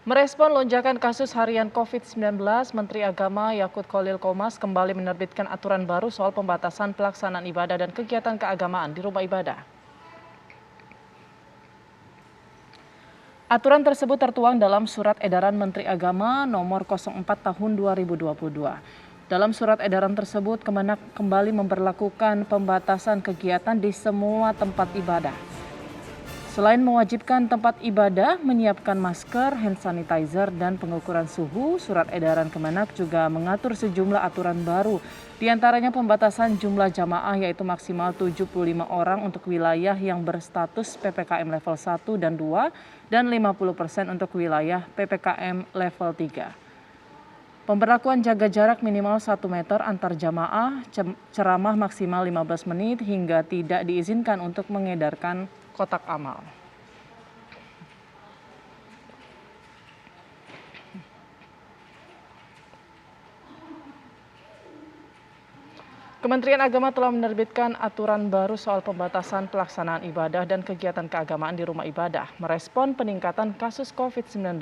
Merespon lonjakan kasus harian COVID-19, Menteri Agama Yakut Khalil Qomas kembali menerbitkan aturan baru soal pembatasan pelaksanaan ibadah dan kegiatan keagamaan di rumah ibadah. Aturan tersebut tertuang dalam Surat Edaran Menteri Agama Nomor 04 Tahun 2022. Dalam surat edaran tersebut, Kemenak kembali memberlakukan pembatasan kegiatan di semua tempat ibadah. Selain mewajibkan tempat ibadah menyiapkan masker, hand sanitizer, dan pengukuran suhu, surat edaran Kemenak juga mengatur sejumlah aturan baru. Di antaranya pembatasan jumlah jamaah yaitu maksimal 75 orang untuk wilayah yang berstatus PPKM level 1 dan 2 dan 50% untuk wilayah PPKM level 3. Pemberlakuan jaga jarak minimal 1 meter antar jamaah, ceramah maksimal 15 menit hingga tidak diizinkan untuk mengedarkan kotak amal. Kementerian Agama telah menerbitkan aturan baru soal pembatasan pelaksanaan ibadah dan kegiatan keagamaan di rumah ibadah, merespon peningkatan kasus COVID-19.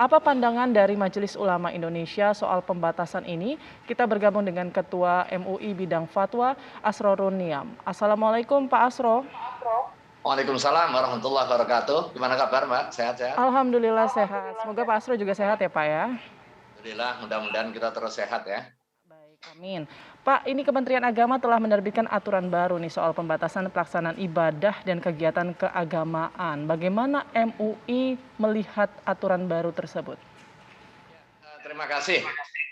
Apa pandangan dari Majelis Ulama Indonesia soal pembatasan ini? Kita bergabung dengan Ketua MUI Bidang Fatwa, Asrorun Niam. Assalamualaikum Pak Asro. Waalaikumsalam warahmatullahi wabarakatuh. Gimana kabar, Mbak? Sehat-sehat? Alhamdulillah sehat. Semoga Pak Asro juga sehat ya Pak ya. Alhamdulillah, mudah-mudahan kita terus sehat ya. Baik, amin. Pak, ini Kementerian Agama telah menerbitkan aturan baru nih soal pembatasan pelaksanaan ibadah dan kegiatan keagamaan. Bagaimana MUI melihat aturan baru tersebut? Terima kasih.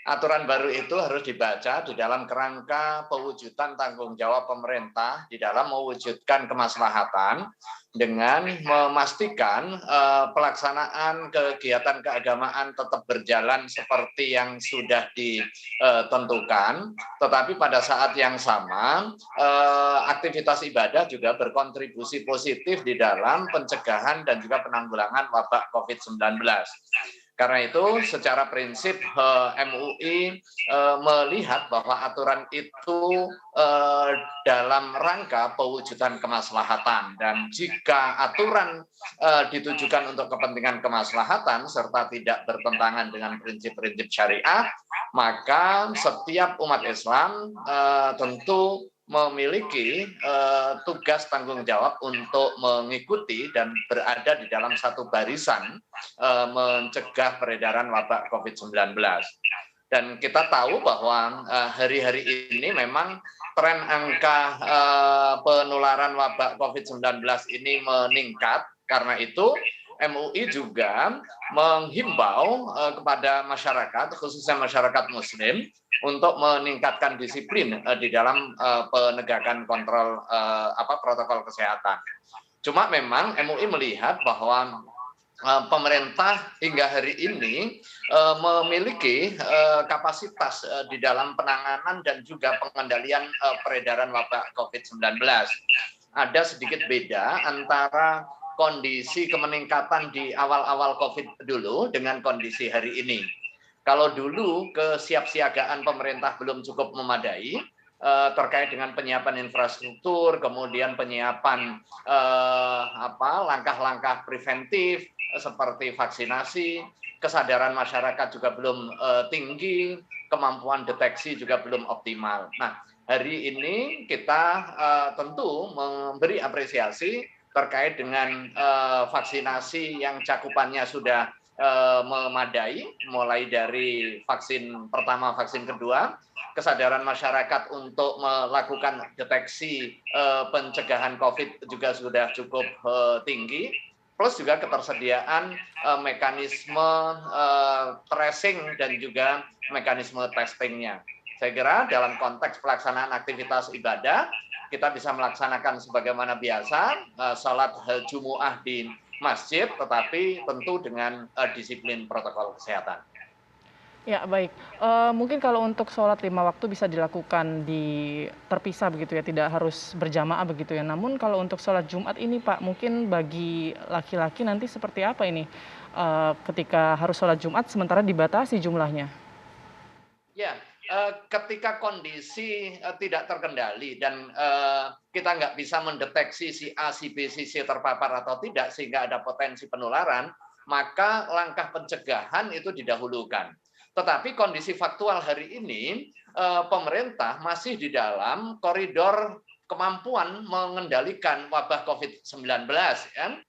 Aturan baru itu harus dibaca di dalam kerangka pewujudan tanggung jawab pemerintah di dalam mewujudkan kemaslahatan dengan memastikan pelaksanaan kegiatan keagamaan tetap berjalan seperti yang sudah ditentukan, tetapi pada saat yang sama aktivitas ibadah juga berkontribusi positif di dalam pencegahan dan juga penanggulangan wabah COVID-19. Karena itu secara prinsip MUI melihat bahwa aturan itu dalam rangka pewujudan kemaslahatan, dan jika aturan ditujukan untuk kepentingan kemaslahatan serta tidak bertentangan dengan prinsip-prinsip syariah, maka setiap umat Islam tentu memiliki tugas tanggung jawab untuk mengikuti dan berada di dalam satu barisan mencegah peredaran wabah COVID-19. Dan kita tahu bahwa hari-hari ini memang tren angka penularan wabah COVID-19 ini meningkat. Karena itu MUI juga menghimbau kepada masyarakat, khususnya masyarakat Muslim, untuk meningkatkan disiplin di dalam penegakan kontrol protokol kesehatan. Cuma memang MUI melihat bahwa pemerintah hingga hari ini memiliki kapasitas di dalam penanganan dan juga pengendalian peredaran wabah COVID-19. Ada sedikit beda antara kondisi kemeningkatan di awal-awal COVID dulu dengan kondisi hari ini. Kalau dulu kesiapsiagaan pemerintah belum cukup memadai terkait dengan penyiapan infrastruktur, kemudian penyiapan langkah-langkah preventif seperti vaksinasi, kesadaran masyarakat juga belum tinggi, kemampuan deteksi juga belum optimal. Nah, hari ini kita tentu memberi apresiasi terkait dengan vaksinasi yang cakupannya sudah memadai, mulai dari vaksin pertama, vaksin kedua, kesadaran masyarakat untuk melakukan deteksi pencegahan COVID juga sudah cukup tinggi, plus juga ketersediaan mekanisme tracing dan juga mekanisme testingnya. Saya kira dalam konteks pelaksanaan aktivitas ibadah, kita bisa melaksanakan sebagaimana biasa, sholat Jumu'ah di masjid, tetapi tentu dengan disiplin protokol kesehatan. Ya, baik. Mungkin kalau untuk sholat 5 waktu bisa dilakukan terpisah begitu ya, tidak harus berjamaah begitu ya. Namun kalau untuk sholat Jumat ini Pak, mungkin bagi laki-laki nanti seperti apa ini ketika harus sholat Jumat sementara dibatasi jumlahnya? Ya, ketika kondisi tidak terkendali dan kita nggak bisa mendeteksi si A, si B, si C terpapar atau tidak sehingga ada potensi penularan, maka langkah pencegahan itu didahulukan. Tetapi kondisi faktual hari ini, pemerintah masih di dalam koridor kemampuan mengendalikan wabah COVID-19. Kan?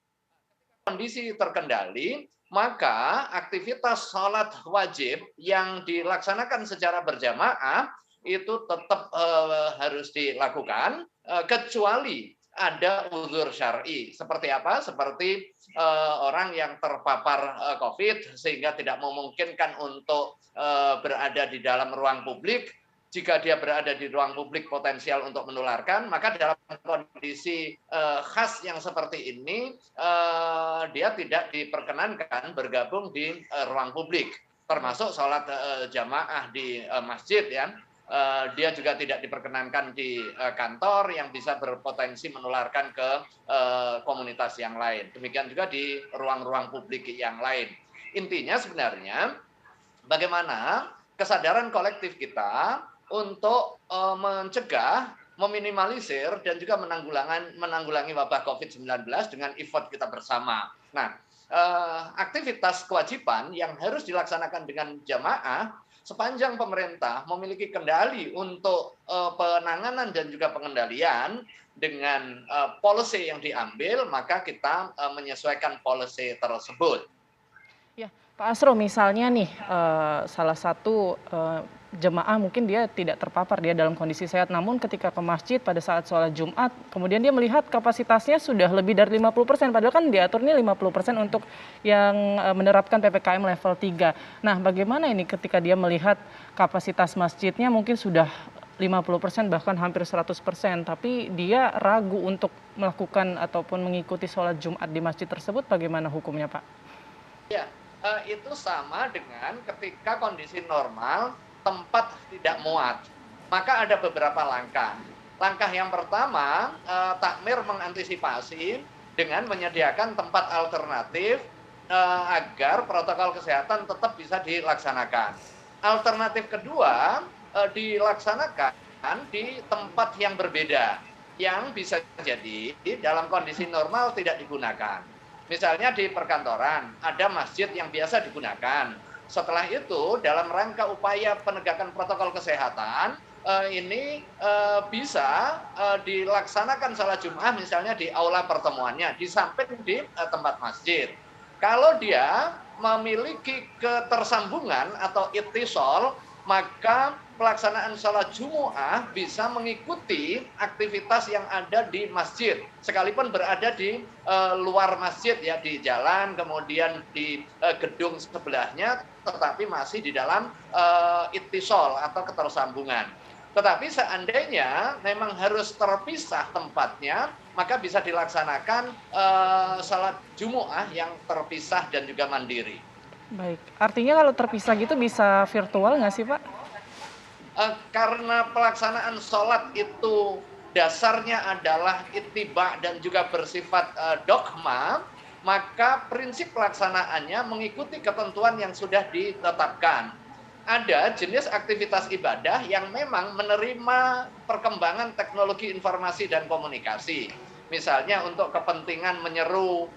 Kondisi terkendali, maka aktivitas sholat wajib yang dilaksanakan secara berjamaah itu tetap harus dilakukan, kecuali ada uzur syar'i. Seperti apa? Seperti orang yang terpapar COVID sehingga tidak memungkinkan untuk berada di dalam ruang publik. Jika dia berada di ruang publik potensial untuk menularkan, maka dalam kondisi khas yang seperti ini, dia tidak diperkenankan bergabung di ruang publik, termasuk sholat jamaah di masjid, ya. Dia juga tidak diperkenankan di kantor yang bisa berpotensi menularkan ke komunitas yang lain. Demikian juga di ruang-ruang publik yang lain. Intinya sebenarnya bagaimana kesadaran kolektif kita untuk mencegah, meminimalisir, dan juga menanggulangi wabah COVID-19 dengan effort kita bersama. Nah, aktivitas kewajiban yang harus dilaksanakan dengan jamaah sepanjang pemerintah memiliki kendali untuk penanganan dan juga pengendalian dengan policy yang diambil, maka kita menyesuaikan policy tersebut. Ya, Pak Asro, misalnya nih salah satu jemaah mungkin dia tidak terpapar, dia dalam kondisi sehat, namun ketika ke masjid pada saat sholat Jumat, kemudian dia melihat kapasitasnya sudah lebih dari 50%, padahal kan diatur ini 50% untuk yang menerapkan PPKM level 3. Nah, bagaimana ini ketika dia melihat kapasitas masjidnya mungkin sudah 50% bahkan hampir 100%, tapi dia ragu untuk melakukan ataupun mengikuti sholat Jumat di masjid tersebut, bagaimana hukumnya, Pak? Ya, itu sama dengan ketika kondisi normal, tempat tidak muat. Maka ada beberapa langkah. Langkah yang pertama, takmir mengantisipasi dengan menyediakan tempat alternatif agar protokol kesehatan tetap bisa dilaksanakan. Alternatif kedua, dilaksanakan di tempat yang berbeda, yang bisa jadi dalam kondisi normal tidak digunakan. Misalnya di perkantoran, ada masjid yang biasa digunakan. Setelah itu, dalam rangka upaya penegakan protokol kesehatan, ini bisa dilaksanakan salat Jumat misalnya di aula pertemuannya, di samping di tempat masjid. Kalau dia memiliki ketersambungan atau ittisol, maka pelaksanaan sholat Jumu'ah bisa mengikuti aktivitas yang ada di masjid, sekalipun berada di luar masjid, ya, di jalan, kemudian di gedung sebelahnya, tetapi masih di dalam ittisol atau ketersambungan. Tetapi seandainya memang harus terpisah tempatnya, maka bisa dilaksanakan sholat Jumu'ah yang terpisah dan juga mandiri. Baik, artinya kalau terpisah gitu bisa virtual nggak sih, Pak? Karena pelaksanaan sholat itu dasarnya adalah ittiba dan juga bersifat dogma, maka prinsip pelaksanaannya mengikuti ketentuan yang sudah ditetapkan. Ada jenis aktivitas ibadah yang memang menerima perkembangan teknologi informasi dan komunikasi. Misalnya untuk kepentingan menyeru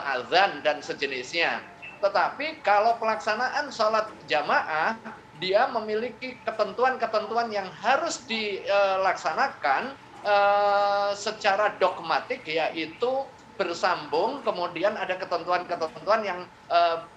azan dan sejenisnya. Tetapi kalau pelaksanaan sholat jamaah, dia memiliki ketentuan-ketentuan yang harus dilaksanakan secara dogmatik, yaitu bersambung, kemudian ada ketentuan-ketentuan yang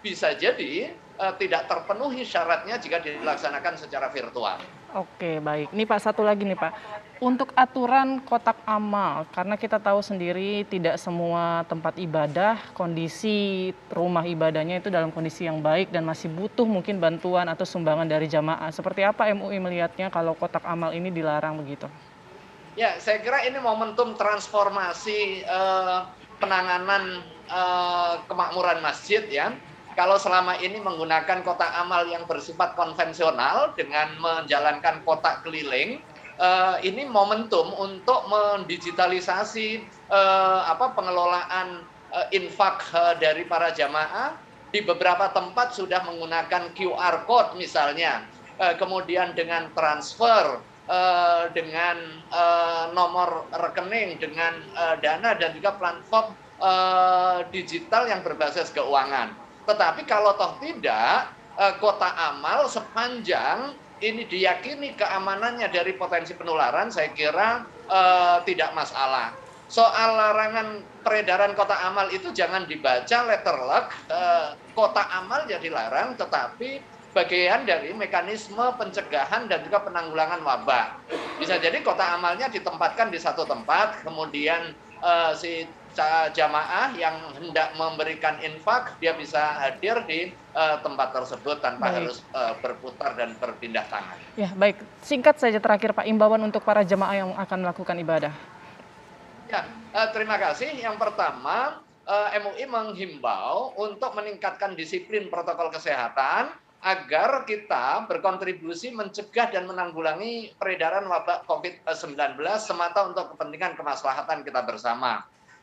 bisa jadi tidak terpenuhi syaratnya jika dilaksanakan secara virtual. Oke, baik. Ini Pak, satu lagi nih Pak. Untuk aturan kotak amal, karena kita tahu sendiri tidak semua tempat ibadah, kondisi rumah ibadahnya itu dalam kondisi yang baik dan masih butuh mungkin bantuan atau sumbangan dari jamaah. Seperti apa MUI melihatnya kalau kotak amal ini dilarang begitu? Ya, saya kira ini momentum transformasi penanganan kemakmuran masjid, ya. Kalau selama ini menggunakan kotak amal yang bersifat konvensional dengan menjalankan kotak keliling, ini momentum untuk mendigitalisasi pengelolaan infak dari para jamaah. Di beberapa tempat sudah menggunakan QR code misalnya, kemudian dengan transfer, dengan nomor rekening, dengan dana dan juga platform digital yang berbasis keuangan. Tetapi kalau toh tidak, kotak amal sepanjang ini diyakini keamanannya dari potensi penularan, saya kira tidak masalah. Soal larangan peredaran kotak amal itu jangan dibaca letter luck, kotak amal ya dilarang, tetapi bagian dari mekanisme pencegahan dan juga penanggulangan wabah. Bisa jadi kotak amalnya ditempatkan di satu tempat, kemudian si jamaah yang hendak memberikan infak, dia bisa hadir di tempat tersebut tanpa harus berputar dan berpindah tangan. Ya, baik. Singkat saja terakhir Pak, imbauan untuk para jemaah yang akan melakukan ibadah. Ya, terima kasih. Yang pertama, MUI menghimbau untuk meningkatkan disiplin protokol kesehatan agar kita berkontribusi mencegah dan menanggulangi peredaran wabah COVID-19 semata untuk kepentingan kemaslahatan kita bersama.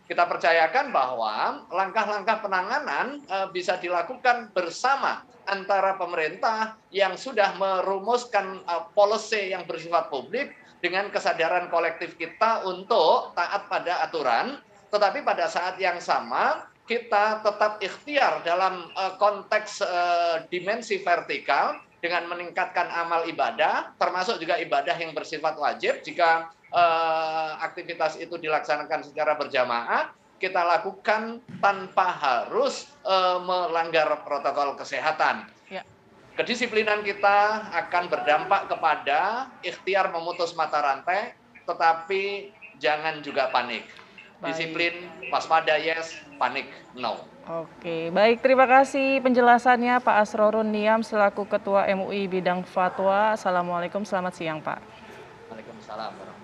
Kita percayakan bahwa langkah-langkah penanganan bisa dilakukan bersama antara pemerintah yang sudah merumuskan policy yang bersifat publik dengan kesadaran kolektif kita untuk taat pada aturan, tetapi pada saat yang sama kita tetap ikhtiar dalam konteks dimensi vertikal dengan meningkatkan amal ibadah, termasuk juga ibadah yang bersifat wajib. Jika aktivitas itu dilaksanakan secara berjamaah, kita lakukan tanpa harus melanggar protokol kesehatan. Ya. Kedisiplinan kita akan berdampak kepada ikhtiar memutus mata rantai, tetapi jangan juga panik. Disiplin, waspada yes, panik no. Oke, baik, terima kasih penjelasannya Pak Asrorun Niam selaku Ketua MUI Bidang Fatwa. Assalamualaikum, selamat siang Pak. Waalaikumsalam.